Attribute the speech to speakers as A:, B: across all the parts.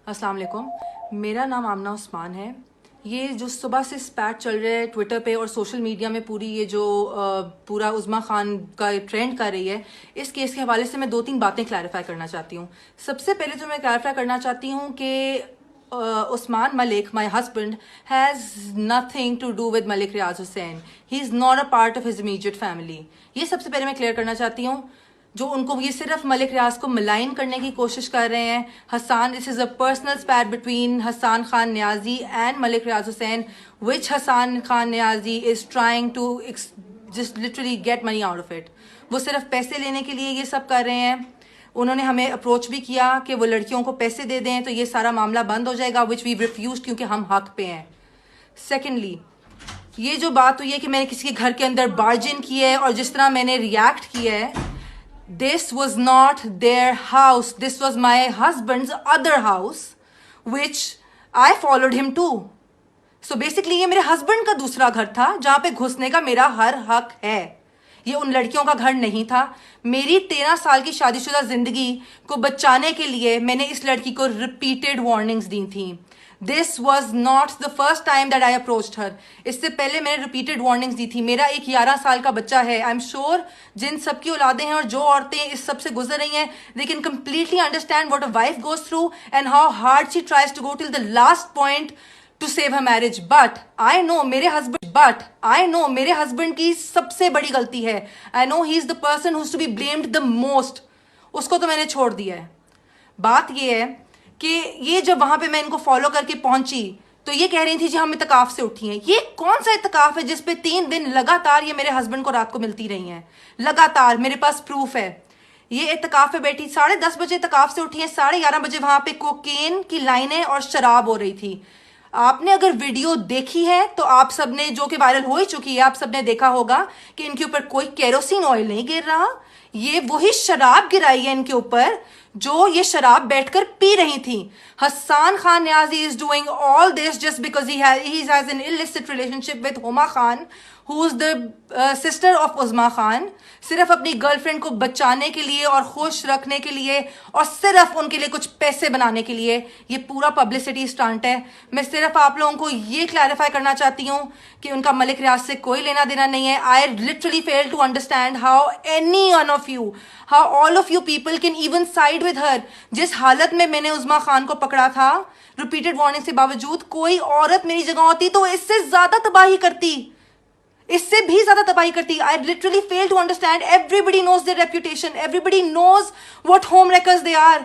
A: अस्सलाम वालेकुम। मेरा नाम आमना उस्मान है। ये जो सुबह से स्पैट चल रहा है ट्विटर पे और सोशल मीडिया में, पूरी ये जो पूरा उज़्मा खान का ट्रेंड कर रही है, इस केस के हवाले से मैं 2-3 बातें क्लैरिफाई करना चाहती हूँ। सबसे पहले तो मैं क्लैरिफाई करना चाहती हूँ कि Usman Malik, my husband, has nothing to do with Malik Riaz Hussain. He is not a part of his immediate family. ये सबसे पहले मैं क्लियर करना चाहती हूँ। जो उनको ये सिर्फ मलिक रियाज को मलाइन करने की कोशिश कर रहे हैं। Hasan, this is a personal spat between Hasan Khan Niazi and Malik Riaz Hussain, which Hasan Khan Niazi is trying to just literally get money out of it. वो सिर्फ पैसे लेने के लिए ये सब कर रहे हैं। उन्होंने हमें अप्रोच भी किया कि वो लड़कियों को पैसे दे दें तो ये सारा मामला बंद हो जाएगा, विच वी रिफ्यूज, क्योंकि हम हक पे हैं। सेकेंडली, ये जो बात हुई है कि मैंने किसी के घर के अंदर बार्जिन किया है और जिस तरह मैंने रिएक्ट किया है, this was not their house, this was my husband's other house which I followed him to. So basically ये मेरे हस्बैंड का दूसरा घर था जहां पे घुसने का मेरा हर हक है। ये उन लड़कियों का घर नहीं था। मेरी 13 साल की शादीशुदा जिंदगी को बचाने के लिए मैंने इस लड़की को रिपीटेड वार्निंग्स दी थी। This was not the first time that I approached her. इससे पहले मैंने रिपीटेड वार्निंग्स दी थी। मेरा एक 11 साल का बच्चा है। आई एम श्योर जिन सबकी औलादें हैं और जो औरतें इस सब से गुजर रही हैं, they can completely understand what a wife goes through and how hard she tries to go till the last point to save her marriage. But I know मेरे हस्बैंड की सबसे बड़ी गलती है। I know he is the person who's to be blamed the most. उसको तो मैंने छोड़ दिया है। बात ये है कि ये जब वहां पे मैं इनको फॉलो करके पहुंची तो ये कह रही थी जी हम इतकाफ से उठी हैं। ये कौन सा इतकाफ है जिसपे 3 दिन लगातार ये मेरे हस्बैंड को रात को मिलती रही हैं? लगातार मेरे पास प्रूफ है। ये इतकाफ पे बैठी 10:30 बजे इतकाफ से उठी है, 11:30 बजे वहां पे कोकेन की लाइनें और शराब हो रही थी। आपने अगर वीडियो देखी है तो आप सबने, जो कि वायरल हो ही चुकी है, आप सबने देखा होगा कि इनके ऊपर कोई केरोसिन ऑयल नहीं गिर रहा। ये वही शराब गिराई है इनके ऊपर जो ये शराब बैठकर पी रही थी। Hasan Khan Niazi is doing all this just because he has an illicit relationship with Huma Khan, who is the sister of Uzma Khan. सिर्फ अपनी गर्लफ्रेंड को बचाने के लिए और खुश रखने के लिए और सिर्फ उनके लिए कुछ पैसे बनाने के लिए ये पूरा पब्लिसिटी स्टंट है। मैं सिर्फ आप लोगों को ये क्लैरिफाई करना चाहती हूँ कि उनका मलिक रियाज से कोई लेना देना नहीं है। I literally fail to understand how any one of you, how all of you people can even side with her. जिस हालत में मैंने उज़्मा खान को पकड़ा था, रिपीटेड वार्निंग के बावजूद, कोई औरत मेरी जगह होती तो इससे ज्यादा तबाही करती, इससे भी ज्यादा तबाही करती। I literally fail to understand. Everybody knows their reputation, everybody knows what home wreckers they are.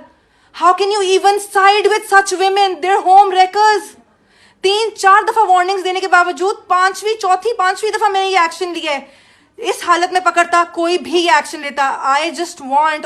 A: How can you even side with such women? Their home wreckers. 3-4 दफा वार्निंग्स देने के बावजूद चौथी पांचवी दफा मैंने ये एक्शन लिया है। इस हालत में पकड़ता कोई भी ये एक्शन लेता। I just want